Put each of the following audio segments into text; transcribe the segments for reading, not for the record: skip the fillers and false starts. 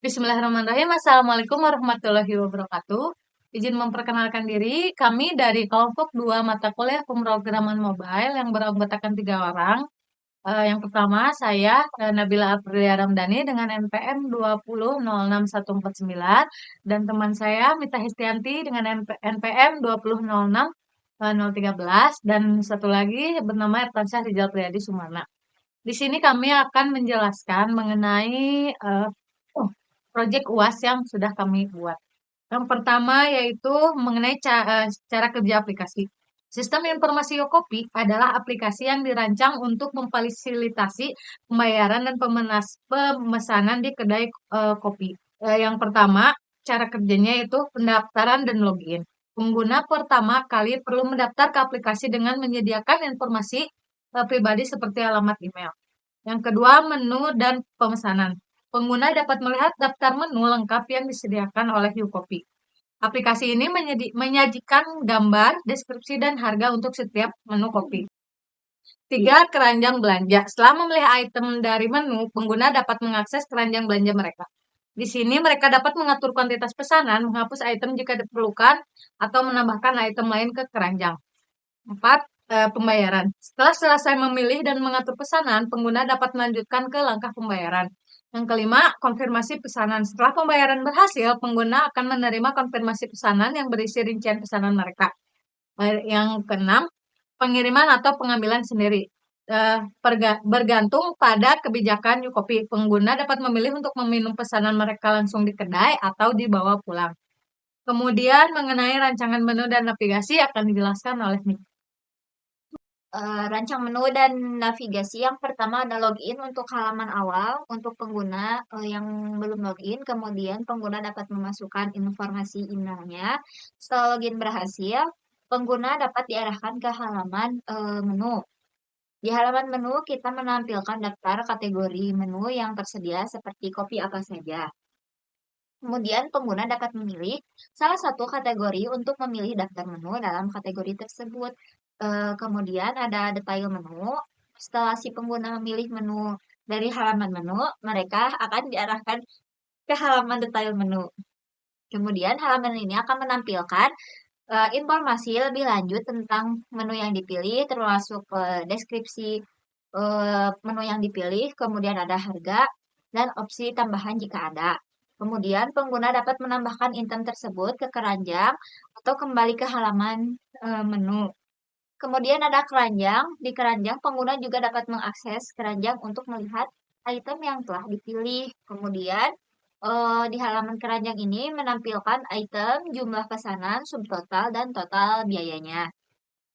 Bismillahirrahmanirrahim. Assalamualaikum warahmatullahi wabarakatuh. Izin memperkenalkan diri, kami dari kelompok 2 mata kuliah pemrograman mobile yang beranggotakan 3 orang. Yang pertama, saya Nabila Aprilia Ramdhani dengan NPM 2006149 dan teman saya Mita Histianti dengan NPM 2006013 dan satu lagi bernama Ertansyah Rizal Priyadi Sumarna. Di sini kami akan menjelaskan mengenai oh, proyek UAS yang sudah kami buat. Yang pertama yaitu mengenai cara kerja aplikasi. Sistem informasi Yokopi adalah aplikasi yang dirancang untuk memfasilitasi pembayaran dan pemesanan di kedai kopi. Yang pertama, cara kerjanya itu pendaftaran dan login. Pengguna pertama kali perlu mendaftar ke aplikasi dengan menyediakan informasi pribadi seperti alamat email. Yang kedua, menu dan pemesanan. Pengguna dapat melihat daftar menu lengkap yang disediakan oleh Ukopi. Aplikasi ini menyajikan gambar, deskripsi, dan harga untuk setiap menu kopi. Tiga, keranjang belanja. Setelah memilih item dari menu, pengguna dapat mengakses keranjang belanja mereka. Di sini mereka dapat mengatur kuantitas pesanan, menghapus item jika diperlukan, atau menambahkan item lain ke keranjang. 4. Pembayaran. Setelah selesai memilih dan mengatur pesanan, pengguna dapat melanjutkan ke langkah pembayaran. Yang kelima, konfirmasi pesanan. Setelah pembayaran berhasil, pengguna akan menerima konfirmasi pesanan yang berisi rincian pesanan mereka. Yang keenam, pengiriman atau pengambilan sendiri. Bergantung pada kebijakan Ukopi, pengguna dapat memilih untuk meminum pesanan mereka langsung di kedai atau dibawa pulang. Kemudian mengenai rancangan menu dan navigasi akan dijelaskan oleh Mika. Rancang menu dan navigasi yang pertama ada login untuk halaman awal untuk pengguna yang belum login. Kemudian pengguna dapat memasukkan informasi emailnya. Setelah login berhasil, pengguna dapat diarahkan ke halaman menu. Di halaman menu kita menampilkan daftar kategori menu yang tersedia seperti kopi apa saja. Kemudian pengguna dapat memilih salah satu kategori untuk memilih daftar menu dalam kategori tersebut. Kemudian ada detail menu. Setelah si pengguna memilih menu dari halaman menu, mereka akan diarahkan ke halaman detail menu. Kemudian halaman ini akan menampilkan informasi lebih lanjut tentang menu yang dipilih, termasuk deskripsi menu yang dipilih, kemudian ada harga, dan opsi tambahan jika ada. Kemudian pengguna dapat menambahkan item tersebut ke keranjang atau kembali ke halaman menu. Kemudian ada keranjang. Di keranjang pengguna juga dapat mengakses keranjang untuk melihat item yang telah dipilih. Kemudian di halaman keranjang ini menampilkan item, jumlah pesanan, subtotal, dan total biayanya.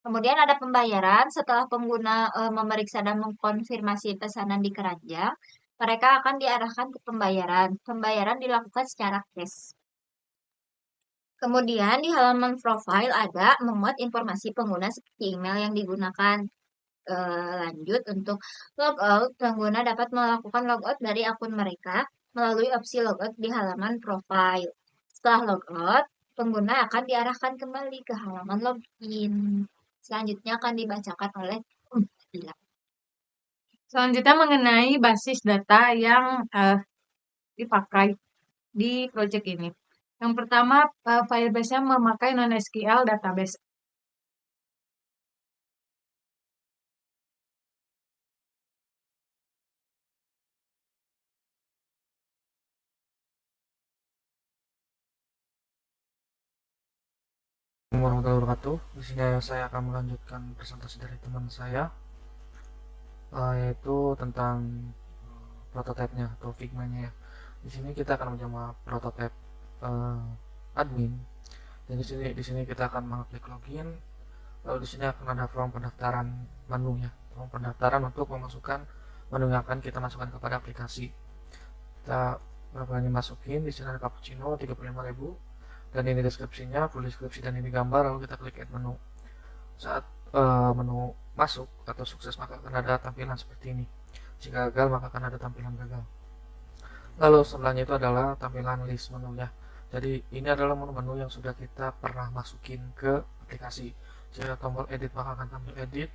Kemudian ada pembayaran. Setelah pengguna memeriksa dan mengkonfirmasi pesanan di keranjang, mereka akan diarahkan ke pembayaran. Pembayaran dilakukan secara cash. Kemudian di halaman profile ada memuat informasi pengguna seperti email yang digunakan. Lanjut untuk logout, pengguna dapat melakukan logout dari akun mereka melalui opsi logout di halaman profile. Setelah logout, pengguna akan diarahkan kembali ke halaman login. Selanjutnya akan dibacakan oleh Bila. Selanjutnya mengenai basis data yang dipakai di proyek ini. Yang pertama, Firebase-nya memakai non-SQL database. Warahmatullahi wabarakatuh. Di sini saya akan melanjutkan presentasi dari teman saya, yaitu tentang prototipenya atau Figma-nya ya. Di sini kita akan mencoba prototip admin. Dan di sini kita akan mengklik login. Lalu di sini akan ada form pendaftaran menu ya. Form pendaftaran untuk memasukkan menu yang akan kita masukkan kepada aplikasi. Kita berapa ini masukin, di sini ada cappuccino 35.000 dan ini deskripsinya, full deskripsi dan ini gambar. Lalu kita klik add menu. Saat menu masuk atau sukses maka akan ada tampilan seperti ini. Jika gagal maka akan ada tampilan gagal. Lalu setelahnya itu adalah tampilan list menunya. Jadi ini adalah menu-menu yang sudah kita pernah masukin ke aplikasi. Jika tombol edit maka akan tampil edit.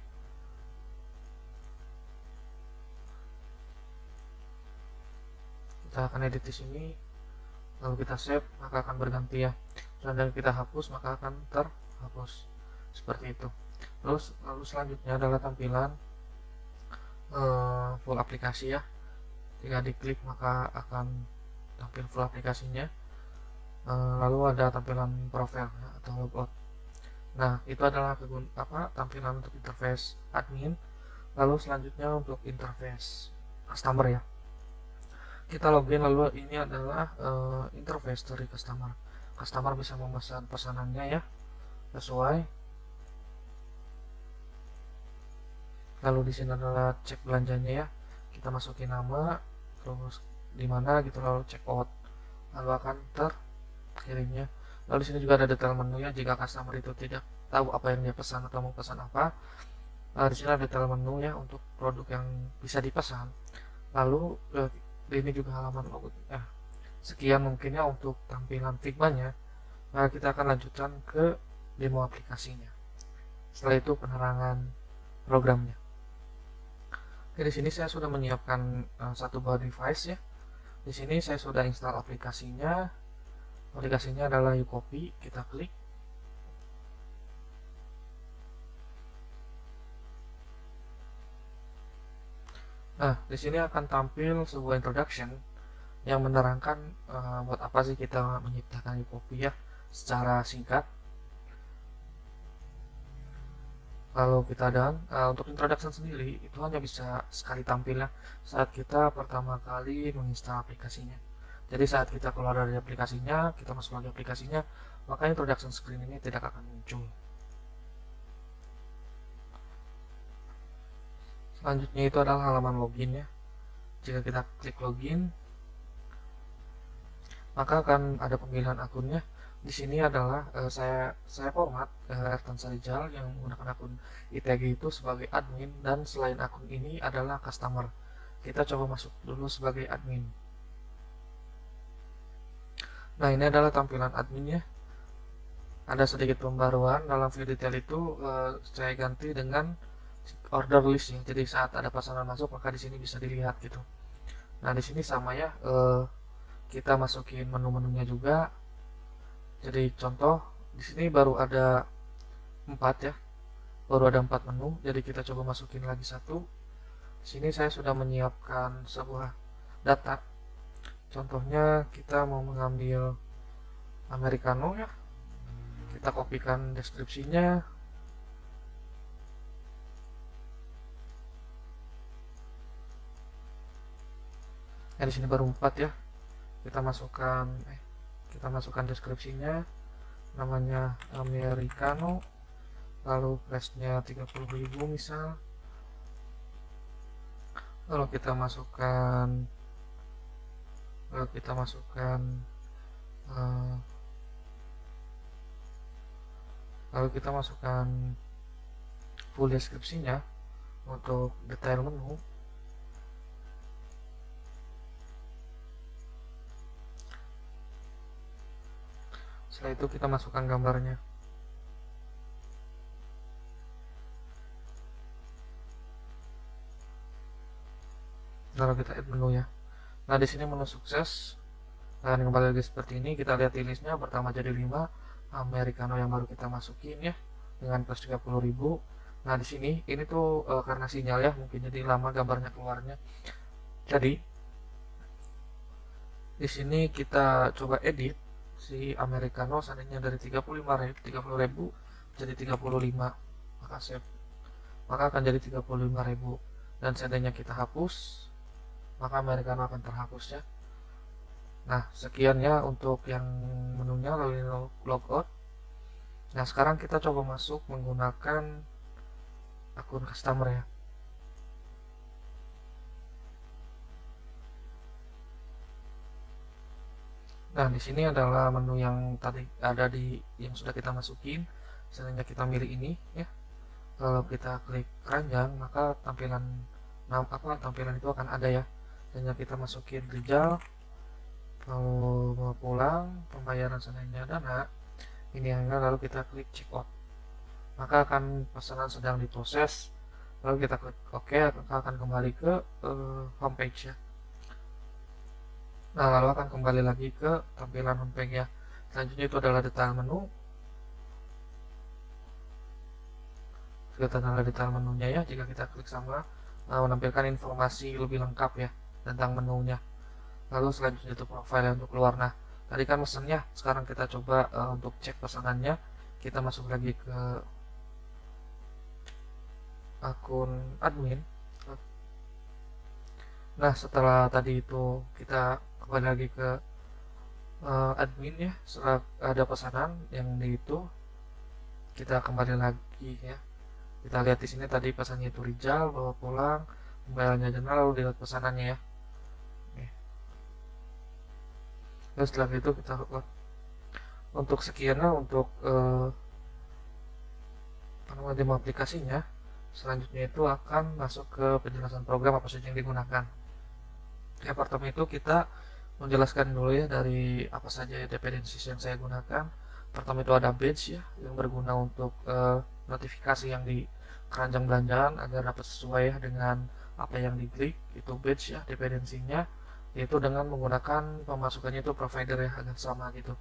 Kita akan edit di sini. lalu kita save maka akan berganti ya, dan kita hapus maka akan terhapus seperti itu. Lalu selanjutnya adalah tampilan full aplikasi ya. Jika diklik maka akan tampil full aplikasinya. Lalu ada tampilan profile ya, atau logout. Nah, itu adalah tampilan untuk interface admin. Lalu selanjutnya untuk interface customer ya. Kita login, lalu ini adalah interface dari customer. Customer bisa memesan pesanannya ya sesuai. Lalu di sini adalah cek belanjanya ya. Kita masukin nama, terus di mana gitu, lalu check out, lalu akan terkirimnya. Lalu di sini juga ada detail menu ya, jika customer itu tidak tahu apa yang dia pesan atau mau pesan apa. Di sini ada detail menu ya untuk produk yang bisa dipesan. Lalu ini juga halaman logo. Sekian mungkin ya untuk tampilan Figma-nya. Nah, kita akan lanjutkan ke demo aplikasinya. Setelah itu penerangan programnya. Oke, di sini saya sudah menyiapkan satu buah device ya. Di sini saya sudah install aplikasinya. Aplikasinya adalah uCopy, kita klik. Nah, di sini akan tampil sebuah introduction yang menerangkan buat apa sih kita menciptakan uCopy ya, secara singkat. Lalu kita untuk introduction sendiri itu hanya bisa sekali tampil ya, saat kita pertama kali menginstal aplikasinya. Jadi saat kita keluar dari aplikasinya, kita masuk lagi aplikasinya, maka introduction screen ini tidak akan muncul. Selanjutnya itu adalah halaman login ya. Jika kita klik login, maka akan ada pemilihan akunnya. Di sini adalah saya format Ertan Sarijal yang menggunakan akun ITG itu sebagai admin, dan selain akun ini adalah customer. Kita coba masuk dulu sebagai admin. Nah, ini adalah tampilan adminnya. Ada sedikit pembaruan dalam view detail itu, saya ganti dengan order list ya. Jadi saat ada pesanan masuk maka di sini bisa dilihat gitu. Nah, di sini sama ya, kita masukin menu-menunya juga. Jadi contoh di sini baru ada 4 ya. Baru ada 4 menu. Jadi kita coba masukin lagi satu. Di sini saya sudah menyiapkan sebuah data. Contohnya kita mau mengambil americano ya. Kita kopikan deskripsinya. Nah, di sini baru 4 ya. Kita masukkan deskripsinya, namanya americano, lalu price-nya 30.000 misal. Lalu kita masukkan full deskripsinya untuk detail menu. Setelah itu kita masukkan gambarnya. Lalu kita add menu ya. Nah, di sini menu sukses. Nah, kembali lagi seperti ini. Kita lihat di listnya, pertama jadi 5 americano yang baru kita masukin ya, dengan plus 30.000. Nah, di sini ini tuh karena sinyal ya, mungkin jadi lama gambarnya keluarnya. Jadi di sini kita coba edit si americano, seandainya dari 30.000 jadi 35, maka save, maka akan jadi 35.000. Dan seandainya kita hapus, maka americano akan terhapus ya. Nah, sekian ya untuk yang menunya, lalu logout. Nah, sekarang kita coba masuk menggunakan akun customer ya. Nah, di sini adalah menu yang tadi ada yang sudah kita masukin. Seandainya kita milih ini ya, kalau kita klik keranjang maka tampilan itu akan ada ya. Seandainya kita masukin Rijal, mau pulang, pembayaran seandainya dana, ini hanya, lalu kita klik check out, maka akan pesanan sedang diproses. Lalu kita klik OK, maka akan kembali ke homepage ya. Nah, lalu akan kembali lagi ke tampilan homepage ya. Selanjutnya itu adalah detail menu. Kelihatan ada detail menunya ya, jika kita klik sama menampilkan informasi lebih lengkap ya tentang menunya. Lalu selanjutnya itu profile ya, untuk keluar. Nah, tadi kan mesennya, sekarang kita coba untuk cek pesanannya. Kita masuk lagi ke akun admin. Nah, setelah tadi itu kita kembali lagi ke admin ya, setelah ada pesanan yang di itu, kita kembali lagi ya. Kita lihat di sini tadi pesannya itu Rijal, bawa pulang, pembayarannya Jenal, lalu dilihat pesanannya ya. Terus setelah itu kita untuk sekiannya untuk demo aplikasinya. Selanjutnya itu akan masuk ke penjelasan program apa saja yang digunakan. Ya, pertama itu kita menjelaskan dulu ya dari apa saja dependencies yang saya gunakan. Pertama itu ada badge ya, yang berguna untuk notifikasi yang di keranjang belanjaan agar dapat sesuai ya dengan apa yang diklik. Itu badge ya dependensinya, yaitu dengan menggunakan pemasukannya itu provider ya, agar sama gitu.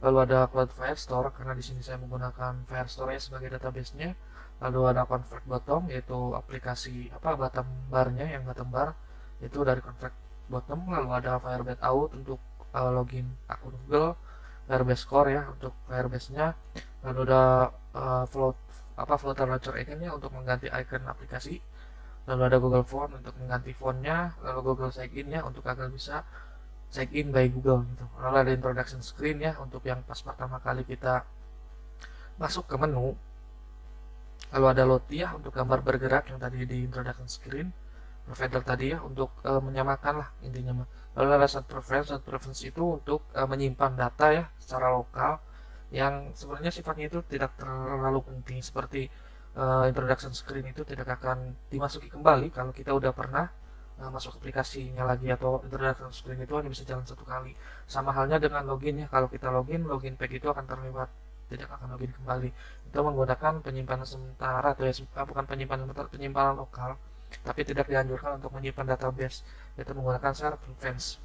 Lalu ada Cloud Firestore, karena di sini saya menggunakan Firestore ya sebagai database-nya. Lalu ada Convert Bottom, yaitu aplikasi bottom bar-nya, yang bottom bar itu dari Convert Bottom. Lalu ada Firebase Out untuk login akun Google, Firebase Core ya untuk Firebase-nya. Lalu ada Flutter Launcher icon-nya untuk mengganti icon aplikasi. Lalu ada Google Phone untuk mengganti font-nya. Lalu Google Sign-in ya untuk agar bisa sign in by Google gitu. Lalu ada introduction screen ya untuk yang pas pertama kali kita masuk ke menu. Lalu ada Lottie ya untuk gambar bergerak yang tadi di introduction screen. Provider tadi ya untuk menyamakan lah intinya. Lalu ada set preference itu untuk menyimpan data ya secara lokal yang sebenarnya sifatnya itu tidak terlalu penting, seperti introduction screen itu tidak akan dimasuki kembali kalau kita udah pernah masuk aplikasinya lagi, atau introduction screen itu hanya bisa jalan satu kali. Sama halnya dengan login ya, kalau kita login page itu akan terlewat, tidak akan login kembali. Itu menggunakan penyimpanan sementara atau ya bukan penyimpanan sementara, penyimpanan lokal, tapi tidak dianjurkan untuk menyimpan database, yaitu menggunakan share preference.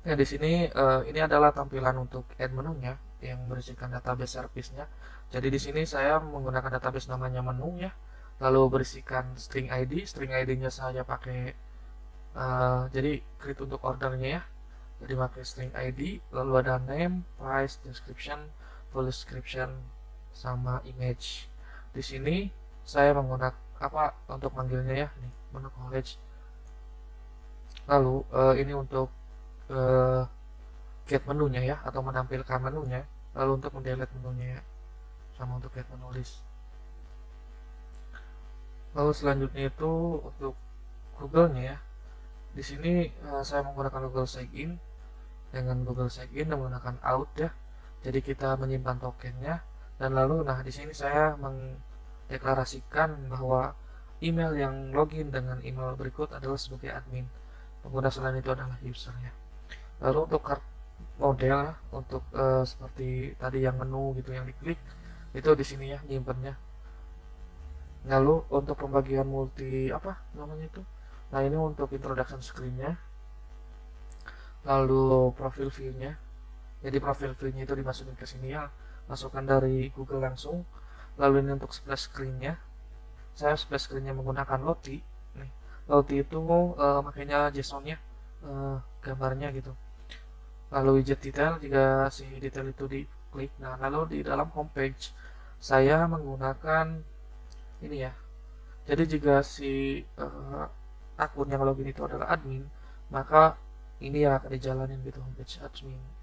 Nah, di sini ini adalah tampilan untuk add menunya yang berisikan database service-nya. Jadi di sini saya menggunakan database namanya menu ya, lalu berisikan string ID-nya saya pakai jadi create untuk ordernya ya. Jadi pakai string ID, lalu ada name, price, description, full description, sama image. Di sini saya menggunakan untuk manggilnya ya, ini menu college. Lalu ini untuk get menunya ya, atau menampilkan menunya. Lalu untuk mendelete menunya ya, sama untuk get menu list. Lalu selanjutnya itu untuk Google-nya ya. Di sini saya menggunakan Google Sign-in. Dengan Google Sign-in menggunakan out ya. Jadi kita menyimpan tokennya, dan lalu di sini saya mendeklarasikan bahwa email yang login dengan email berikut adalah sebagai admin. Pengguna selain itu adalah usernya. Lalu untuk card model ya, untuk seperti tadi yang menu gitu yang diklik, itu di sini ya nyimpennya. Lalu untuk pembagian multi nah ini untuk introduction screen-nya. Lalu profil view-nya, jadi profil view-nya itu dimasukin ke sini ya, masukkan dari Google langsung. Lalu ini untuk splash screen-nya, saya splash screen-nya menggunakan Lottie. Lottie itu makanya JSON-nya, gambarnya gitu. Lalu widget detail, jika si detail itu diklik. Nah, lalu di dalam homepage saya menggunakan ini ya. Jadi jika si akun yang login itu adalah admin, maka ini yang akan dijalanin gitu, homepage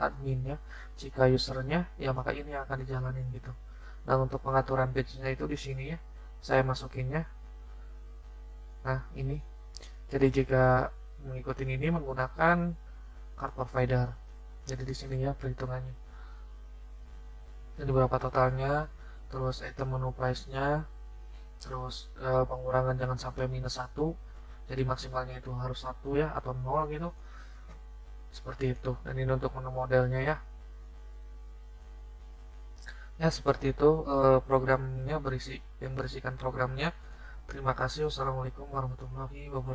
admin ya. Jika usernya ya, maka ini yang akan dijalanin gitu. Nah, untuk pengaturan page-nya itu di sini ya, saya masukinnya. Nah, ini. Jadi jika mengikuti ini menggunakan card provider. Jadi di sini ya perhitungannya. Jadi berapa totalnya, terus item menu price-nya, terus pengurangan jangan sampai -1. Jadi maksimalnya itu harus 1 ya, atau 0 gitu. Seperti itu. Dan ini untuk menu modelnya ya. Ya, seperti itu programnya yang berisikan programnya. Terima kasih. Wassalamualaikum warahmatullahi wabarakatuh.